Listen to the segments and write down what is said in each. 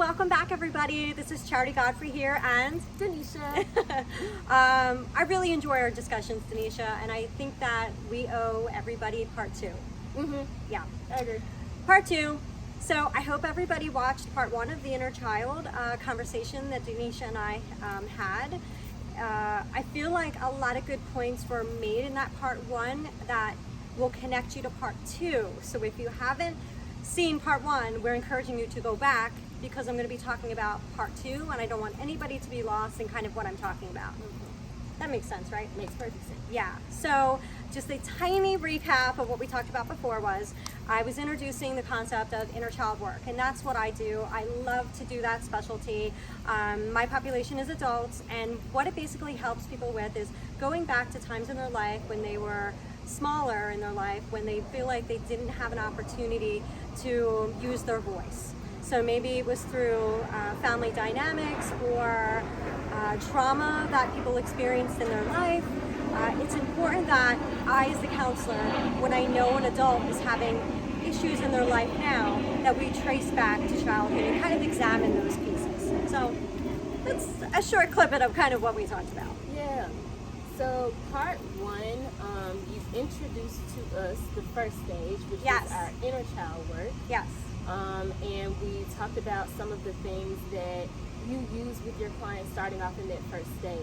welcome back everybody. This is Charity Godfrey here and Danesha. I really enjoy our discussions, Danesha, and I think that we owe everybody part two. Yeah, I agree. Part two. So I hope everybody watched part one of the inner child conversation that Danesha and I had. I feel like a lot of good points were made in that part one that will connect you to part two. So if you haven't seen part one, we're encouraging you to go back because I'm going to be talking about part two, and I don't want anybody to be lost in kind of what I'm talking about. That makes sense, right? Makes perfect sense. Yeah. So just a tiny recap of what we talked about before was I was introducing the concept of inner child work, and that's what I do. I love to do that specialty. My population is adults, and what it basically helps people with is going back to times in their life when they were smaller in their life, when they feel like they didn't have an opportunity to use their voice. So maybe it was through family dynamics or trauma that people experienced in their life. It's important that I, as the counselor, when I know an adult is having issues in their life now, that we trace back to childhood and kind of examine those pieces. So that's a short clip of kind of what we talked about. Yeah. So part one, you've introduced to us the first stage, which is our inner child work. Yes. And we talked about some of the things that you use with your clients starting off in that first stage.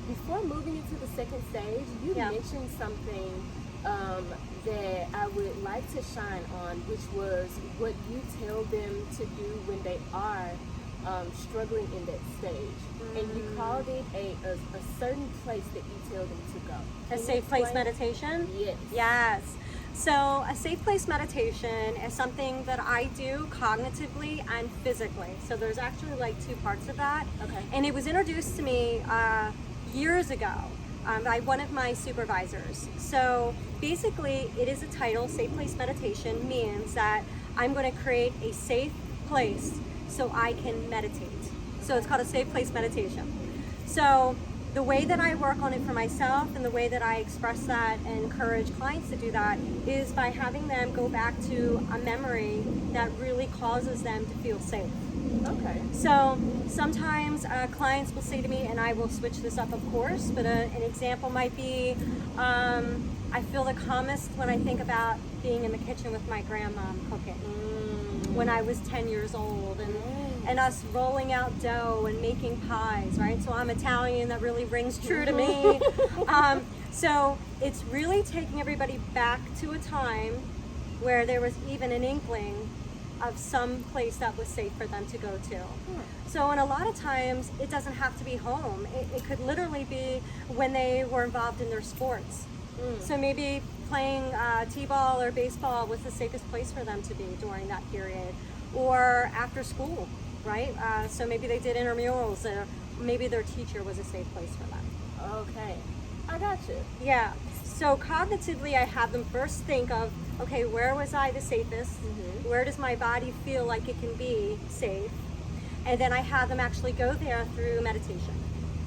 Before moving into the second stage, you mentioned something that I would like to shine on, which was what you tell them to do when they are struggling in that stage. And you called it a certain place that you tell them to go. A safe place meditation? Yes. Yes. So a safe place meditation is something that I do cognitively and physically. So there's actually like two parts of that. Okay. And it was introduced to me years ago by one of my supervisors. So basically it is a title, Safe Place Meditation, means that I'm going to create a safe place so I can meditate. So it's called a safe place meditation. So the way that I work on it for myself and the way that I express that and encourage clients to do that is by having them go back to a memory that really causes them to feel safe. Okay. So sometimes clients will say to me, and I will switch this up of course, but an example might be, I feel the calmest when I think about being in the kitchen with my grandma cooking when I was 10 years old, and us rolling out dough and making pies, right? So I'm Italian, that really rings true to me. So it's really taking everybody back to a time where there was even an inkling of some place that was safe for them to go to. So, and a lot of times it doesn't have to be home. It could literally be when they were involved in their sports. So maybe playing t-ball or baseball was the safest place for them to be during that period, or after school, right? So maybe they did intramurals, or maybe their teacher was a safe place for them. Okay, I got you. Yeah, so cognitively I have them first think of, okay, where was I the safest? Where does my body feel like it can be safe? And then I have them actually go there through meditation.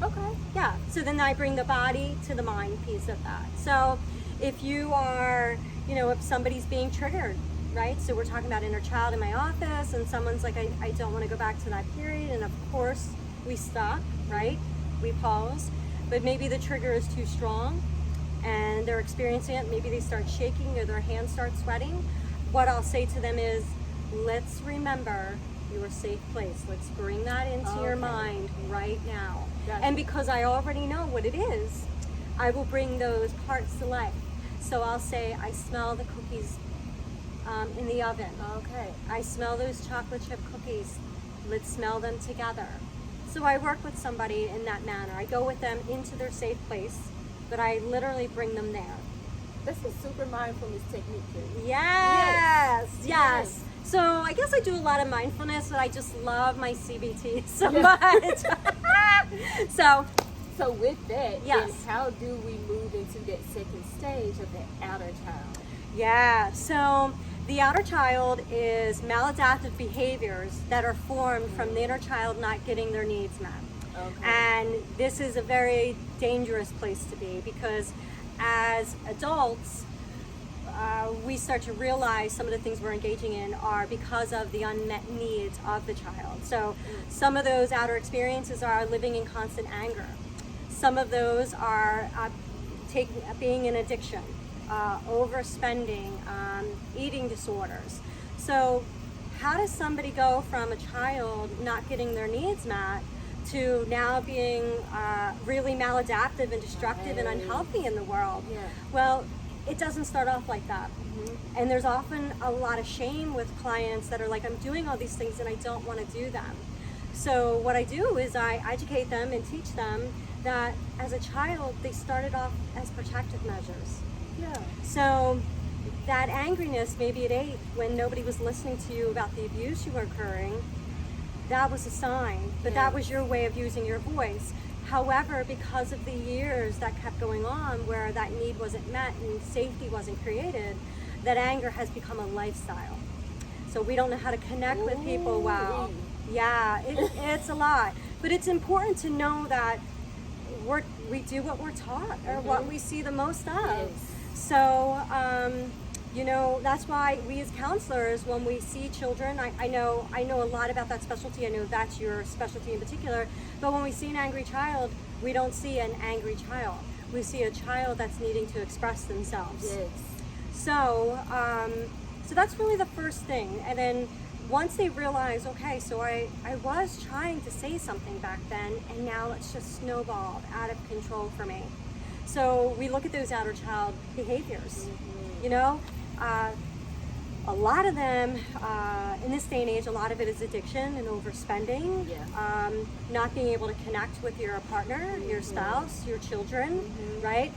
Okay. Yeah, so then I bring the body to the mind piece of that. So if you are, if somebody's being triggered, right? So we're talking about inner child in my office and someone's like, I don't want to go back to that period. And of course we stop, right? We pause, but maybe the trigger is too strong and they're experiencing it. Maybe they start shaking or their hands start sweating. What I'll say to them is, let's remember your safe place. Let's bring that into your mind right now. Gotcha. And because I already know what it is, I will bring those parts to life. So I'll say, I smell the cookies in the oven. Okay. I smell those chocolate chip cookies. Let's smell them together. So I work with somebody in that manner. I go with them into their safe place, but I literally bring them there. That's a super mindfulness technique too. Yes. So I guess I do a lot of mindfulness, but I just love my CBT so much. So with that, yes. then how do we move into that second stage of the outer child? Yeah, so the outer child is maladaptive behaviors that are formed from the inner child not getting their needs met. Okay. And this is a very dangerous place to be because as adults, we start to realize some of the things we're engaging in are because of the unmet needs of the child. So some of those outer experiences are living in constant anger. Some of those are being in addiction, overspending, eating disorders. So how does somebody go from a child not getting their needs met to now being really maladaptive and destructive and unhealthy in the world? Yeah. Well, it doesn't start off like that. And there's often a lot of shame with clients that are like, I'm doing all these things and I don't want to do them. So what I do is I educate them and teach them that as a child, they started off as protective measures. Yeah. So that angriness, maybe at 8, when nobody was listening to you about the abuse you were incurring, that was a sign, but that was your way of using your voice. However, because of the years that kept going on where that need wasn't met and safety wasn't created, that anger has become a lifestyle. So we don't know how to connect with people well. Yeah, it's a lot. But it's important to know that we do what we're taught or what we see the most of. Yes. So, you know, that's why we as counselors, when we see children, I know a lot about that specialty. I know that's your specialty in particular. But when we see an angry child, we don't see an angry child. We see a child that's needing to express themselves. Yes. So, so that's really the first thing. And then once they realize, okay, so I was trying to say something back then, and now it's just snowballed out of control for me. So we look at those outer child behaviors. You know, a lot of them in this day and age, a lot of it is addiction and overspending. Yeah. Not being able to connect with your partner, your spouse, your children, right?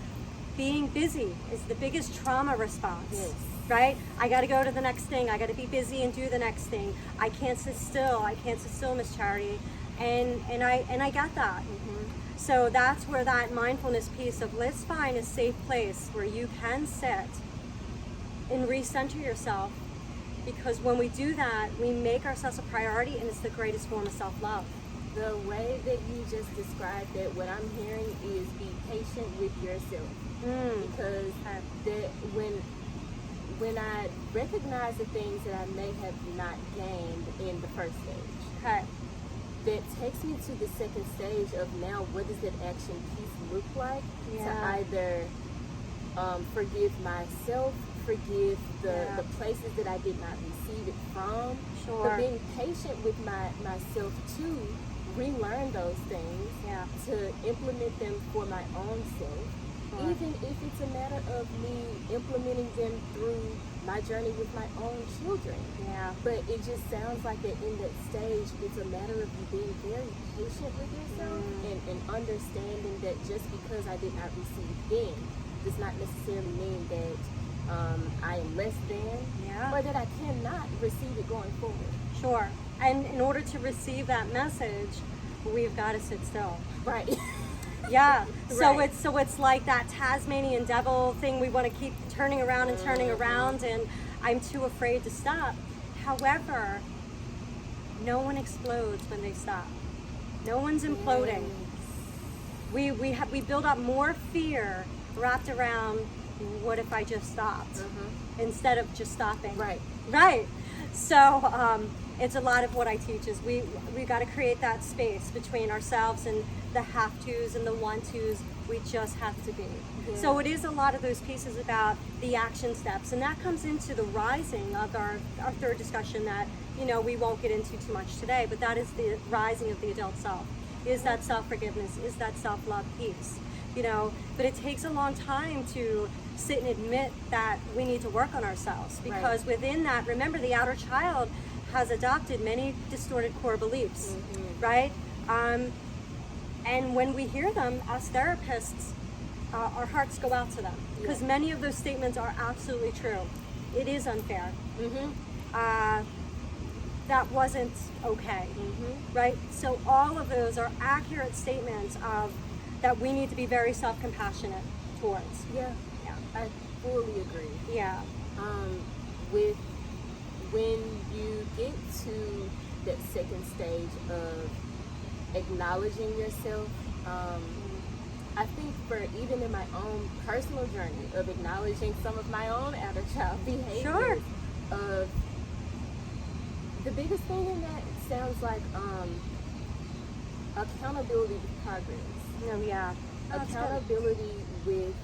Being busy is the biggest trauma response. Yes. Right? I got to go to the next thing. I got to be busy and do the next thing. I can't sit still. I can't sit still, Miss Charity. And I got that. So that's where that mindfulness piece of let's find a safe place where you can sit and recenter yourself, because when we do that, we make ourselves a priority, and it's the greatest form of self-love. The way that you just described it, what I'm hearing is be patient with yourself. Because when I recognize the things that I may have not gained in the first stage, that takes me to the second stage of now what does that action piece look like to either forgive myself, forgive the places that I did not receive it from, but being patient with myself to relearn those things, to implement them for my own self. Even if it's a matter of me implementing them through my journey with my own children. But it just sounds like that in that stage, it's a matter of you being very patient with yourself and understanding that just because I did not receive then does not necessarily mean that I am less than or that I cannot receive it going forward. Sure. And in order to receive that message, we've got to sit still. Right. Yeah. So it's like that Tasmanian devil thing. We want to keep turning around and turning around, and I'm too afraid to stop. However, no one explodes when they stop. No one's imploding. We build up more fear wrapped around what if I just stopped instead of just stopping. Right. So it's a lot of what I teach is we got to create that space between ourselves and the have-tos and the want-tos. We just have to be. So it is a lot of those pieces about the action steps, and that comes into the rising of our third discussion that, you know, we won't get into too much today, but that is the rising of the adult self. Is that self-forgiveness? Is that self-love piece? You know, but it takes a long time to sit and admit that we need to work on ourselves, because within that, remember, the outer child has adopted many distorted core beliefs, right? And when we hear them, us therapists, our hearts go out to them, because many of those statements are absolutely true. It is unfair. That wasn't okay, right? So all of those are accurate statements of that we need to be very self-compassionate towards. I fully agree. With when you get to that second stage of acknowledging yourself, I think for even in my own personal journey of acknowledging some of my own outer child behaviors, Sure. The biggest thing in that sounds like accountability with progress. Oh, yeah. Accountability with,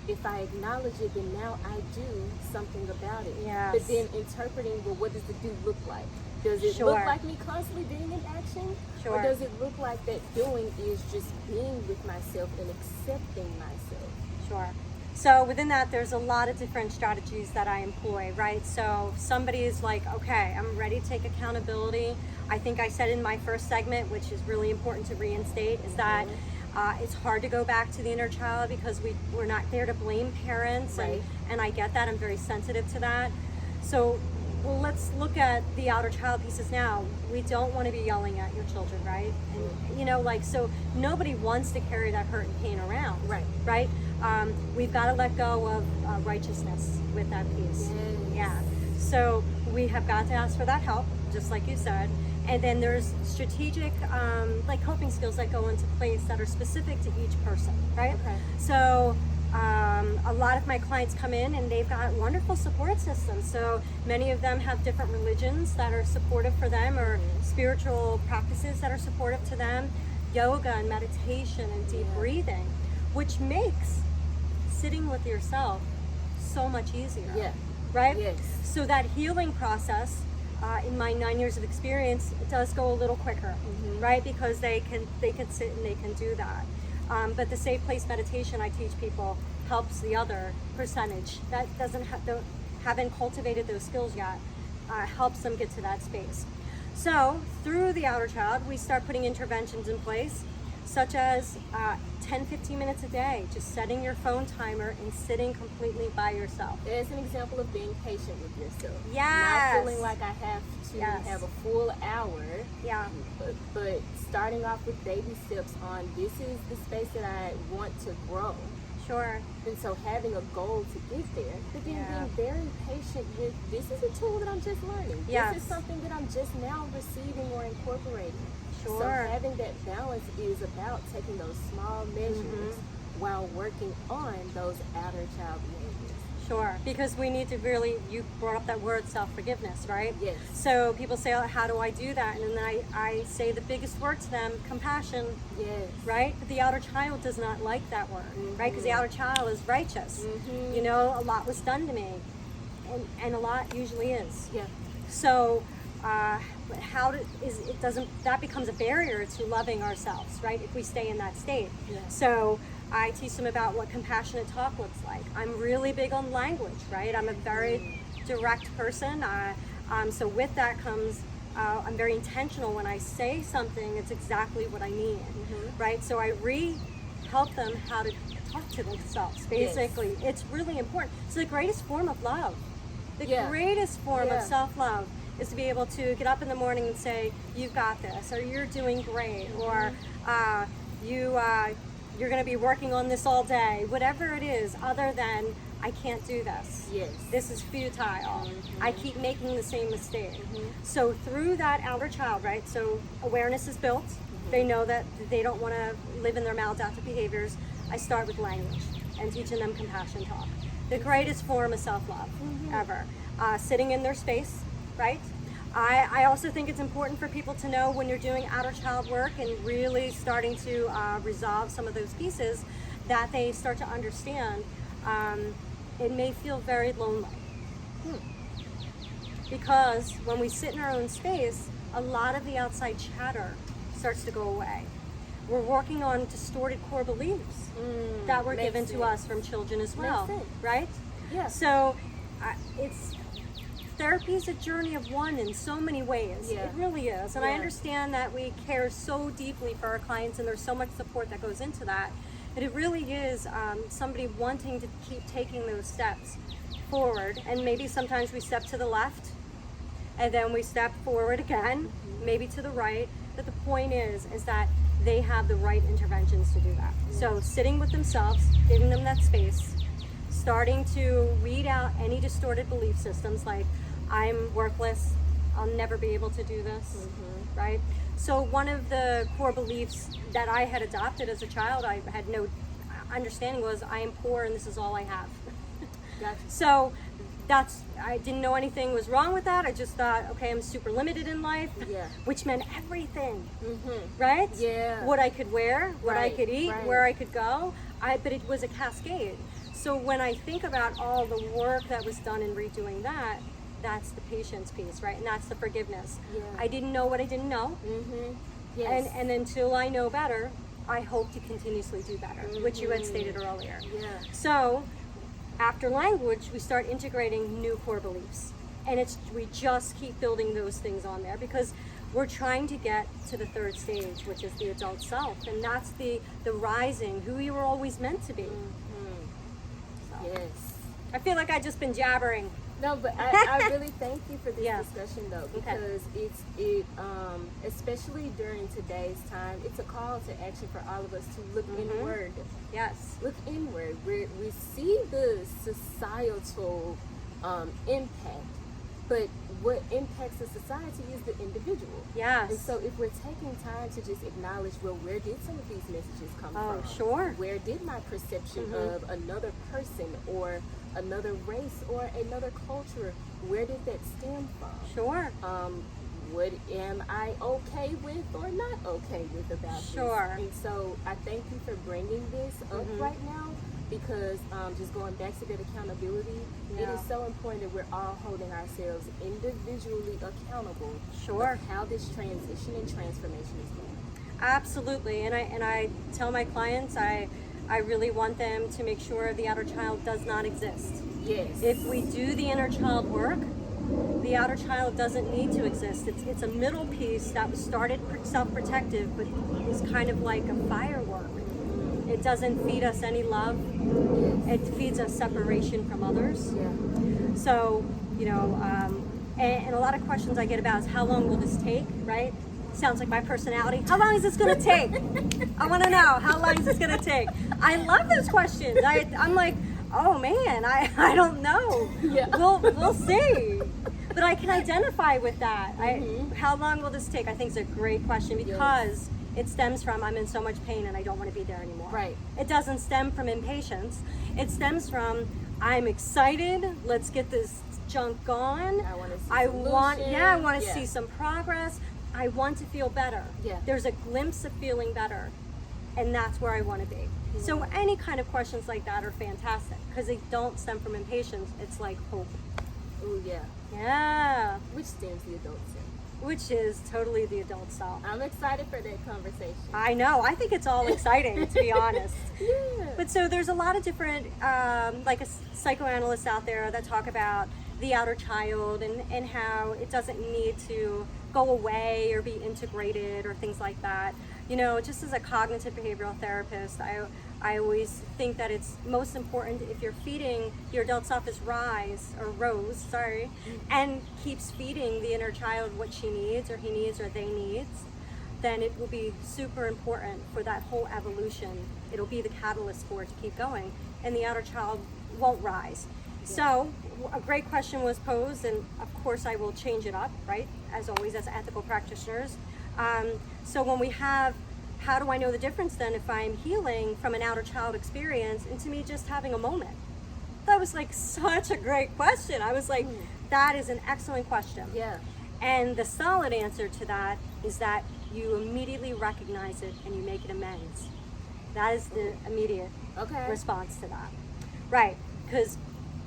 if I acknowledge it, then now I do something about it. Yes. But then interpreting, well, what does the do look like? Does it Sure. look like me constantly being in action? Sure. Or does it look like that doing is just being with myself and accepting myself? Sure. So within that, there's a lot of different strategies that I employ, right? So somebody is like, okay, I'm ready to take accountability. I think I said in my first segment, which is really important to reinstate, is that it's hard to go back to the inner child because we're not there to blame parents. Right. And I get that. I'm very sensitive to that. So well, let's look at the outer child pieces now. We don't want to be yelling at your children, right? And, you know, like, so nobody wants to carry that hurt and pain around. Right. Right? We've got to let go of righteousness with that piece. Yes. Yeah. So we have got to ask for that help, just like you said. And then there's strategic, like coping skills that go into place that are specific to each person, right? Okay. So a lot of my clients come in and they've got wonderful support systems. So many of them have different religions that are supportive for them, or spiritual practices that are supportive to them, yoga and meditation and deep breathing, which makes sitting with yourself so much easier. Yeah. Right? Yes. So that healing process, in my 9 years of experience, it does go a little quicker, right? Because they can sit and they can do that. But the safe place meditation I teach people helps the other percentage that haven't cultivated those skills yet, helps them get to that space. So through the outer child, we start putting interventions in place, such as 10-15 minutes a day, just setting your phone timer and sitting completely by yourself. As an example of being patient with yourself. Yes. Not feeling like I have to have a full hour. Yeah. But starting off with baby steps on, this is the space that I want to grow. Sure. And so having a goal to get there, but then being very patient with, this is a tool that I'm just learning. Yes. This is something that I'm just now receiving or incorporating. Sure. So having that balance is about taking those small measures while working on those outer child behaviors. Sure, because we need to really, you brought up that word, self-forgiveness, right? Yes. So people say, oh, how do I do that? And then I say the biggest word to them, compassion, Yes. right? But the outer child does not like that word, right? Because the outer child is righteous. You know, a lot was done to me, and a lot usually is. Yeah. So that becomes a barrier to loving ourselves, right? If we stay in that state. Yeah. So I teach them about what compassionate talk looks like. I'm really big on language, right? I'm a very direct person. So with that comes, I'm very intentional when I say something, it's exactly what I mean, right? So I help them how to talk to themselves, basically. Yes. It's really important. It's the greatest form of love. The Yeah. greatest form Yeah. of self-love is to be able to get up in the morning and say, you've got this, or you're doing great, or you're going to be working on this all day, whatever it is, other than I can't do this. Yes. This is futile. I keep making the same mistake. So through that outer child, right? So awareness is built. They know that they don't want to live in their maladaptive behaviors. I start with language and teaching them compassion talk. The greatest form of self-love ever. Sitting in their space, right? I also think it's important for people to know when you're doing outer child work and really starting to resolve some of those pieces, that they start to understand it may feel very lonely. Because when we sit in our own space, a lot of the outside chatter starts to go away. We're working on distorted core beliefs that were given to us from children as well, right? Yeah. So therapy is a journey of one in so many ways. Yeah. It really is. And I Yeah. understand that we care so deeply for our clients and there's so much support that goes into that. But it really is somebody wanting to keep taking those steps forward. And maybe sometimes we step to the left and then we step forward again, maybe to the right. But the point is that they have the right interventions to do that. So sitting with themselves, giving them that space, starting to weed out any distorted belief systems like I'm worthless, I'll never be able to do this, right? So one of the core beliefs that I had adopted as a child, I had no understanding, was I am poor and this is all I have. Gotcha. So I didn't know anything was wrong with that. I just thought, okay, I'm super limited in life, which meant everything, right? Yeah. What I could wear, what I could eat, right. where I could go. But it was a cascade. So when I think about all the work that was done in redoing that, that's the patience piece, right? And that's the forgiveness. Yeah. I didn't know what I didn't know. Yes. And until I know better, I hope to continuously do better, which you had stated earlier. Yeah. So after language, we start integrating new core beliefs. And we just keep building those things on there because we're trying to get to the third stage, which is the adult self. And that's the rising, who you were always meant to be. So, Yes. I feel like I've just been jabbering. No, but I really thank you for this discussion though, because it especially during today's time, it's a call to action for all of us to look inward. Yes. Look inward. We see the societal impact, but what impacts the society is the individual. Yes. And so if we're taking time to just acknowledge, well, where did some of these messages come from? Sure. Where did my perception of another person or another race or another culture, where did that stem from? Sure. What am I okay with or not okay with about this? And so I thank you for bringing this up right now, because just going back to that accountability, it is so important that we're all holding ourselves individually accountable for how this transition and transformation is going. Absolutely. And I tell my clients, I really want them to make sure the outer child does not exist. Yes. If we do the inner child work, the outer child doesn't need to exist. It's a middle piece that was started self-protective, but is kind of like a firework. It doesn't feed us any love. It feeds us separation from others. So, and a lot of questions I get about is how long will this take, right? Sounds like my personality. How long is this going to take? I want to know, how long is this going to take? I love those questions. I'm like, oh man, I don't know. We'll see. But I can identify with that. How long will this take? I think it's a great question, because it stems from I'm in so much pain and I don't want to be there anymore. Right. It doesn't stem from impatience. It stems from I'm excited. Let's get this junk gone. I want to see I want to Yeah. see some progress. I want to feel better. There's a glimpse of feeling better, and that's where I want to be. So any kind of questions like that are fantastic, because they don't stem from impatience. It's like hope. Oh yeah. Yeah. Which stems the adult self. Which is totally the adult self. I'm excited for that conversation. I know. I think it's all exciting, to be honest. Yeah. But so there's a lot of different, like psychoanalysts out there that talk about the outer child and how it doesn't need to go away or be integrated or things like that. Just as a cognitive behavioral therapist, I always think that it's most important, if you're feeding your adult self as Rose, and keeps feeding the inner child what she needs or he needs or they needs, then it will be super important for that whole evolution. It'll be the catalyst for it to keep going, and the outer child won't rise. So a great question was posed, and of course I will change it up, right? As always, as ethical practitioners. So when we have, how do I know the difference then if I'm healing from an outer child experience into me just having a moment? That was like such a great question. I was like, that is an excellent question. Yeah. And the solid answer to that is that you immediately recognize it and you make it amends. That is the immediate response to that. Right, because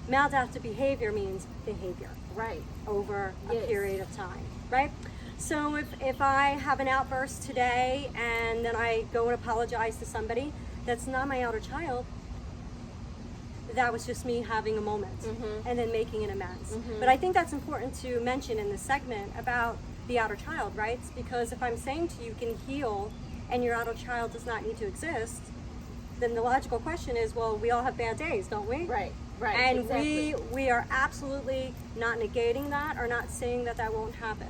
maladaptive behavior means behavior. Right. Over a period of time, right? So if I have an outburst today and then I go and apologize to somebody, that's not my outer child. That was just me having a moment and then making an amends. But I think that's important to mention in this segment about the outer child, right? Because if I'm saying to you can heal and your outer child does not need to exist, then the logical question is, well, we all have bad days, don't we? Right. Right. And exactly. we are absolutely not negating that or not saying that won't happen.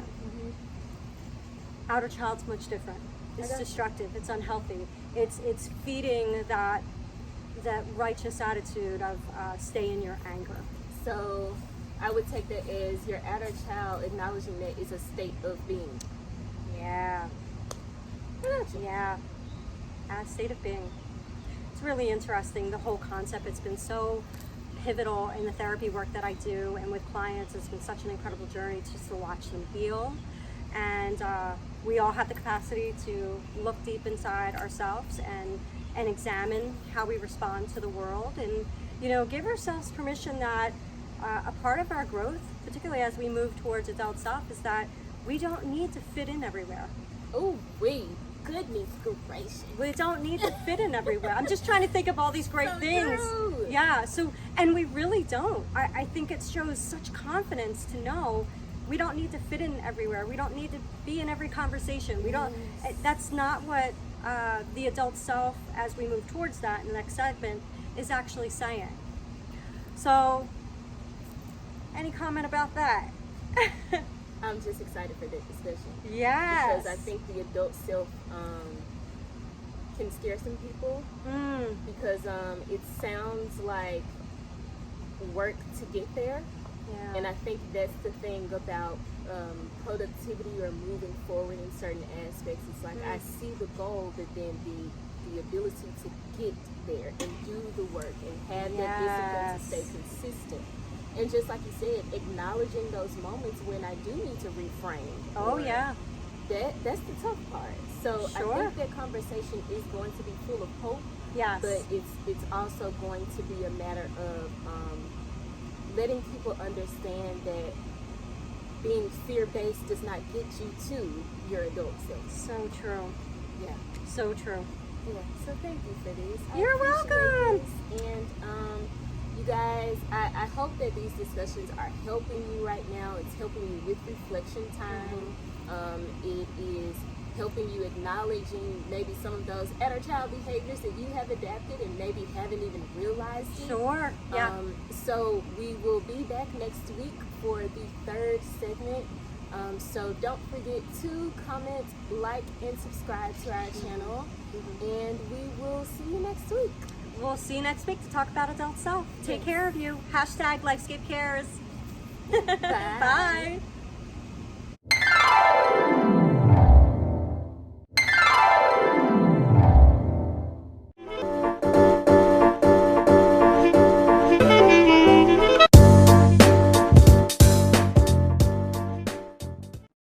Outer child's much different. It's destructive. It's unhealthy. It's feeding that righteous attitude of stay in your anger. So I would take that as your outer child acknowledging that it's a state of being. Yeah. Yeah. A state of being. It's really interesting, the whole concept. It's been so pivotal in the therapy work that I do and with clients. It's been such an incredible journey just to watch them heal. And we all have the capacity to look deep inside ourselves and examine how we respond to the world, and give ourselves permission that a part of our growth, particularly as we move towards adult self, is that we don't need to fit in everywhere. Oh, goodness gracious. We don't need to fit in everywhere. I'm just trying to think of all these great things. True. Yeah, and we really don't. I think it shows such confidence to know we don't need to fit in everywhere. We don't need to be in every conversation. We don't. That's not what the adult self, as we move towards that in the next segment, is actually saying. So, any comment about that? I'm just excited for that discussion. Yes. Because I think the adult self can scare some people. Because it sounds like work to get there. Yeah. And I think that's the thing about productivity or moving forward in certain aspects. It's like I see the goal, but then the ability to get there and do the work and have that discipline to stay consistent. And just like you said, acknowledging those moments when I do need to reframe. Oh yeah. That's the tough part. So Sure. I think that conversation is going to be full of hope. Yes. But it's also going to be a matter of letting people understand that being fear-based does not get you to your adult self. So true. Yeah. So true. Yeah. So thank you for this. You're welcome. This. And you guys, I hope that these discussions are helping you right now. It's helping you with reflection time. It is helping you acknowledging maybe some of those outer child behaviors that you have adapted and maybe haven't even realized it. Sure. Yeah. So we will be back next week for the third segment. So don't forget to comment, like, and subscribe to our channel. And we will see you next week. We'll see you next week to talk about adult self. Take care of you. #Lifescape cares. Bye. Bye.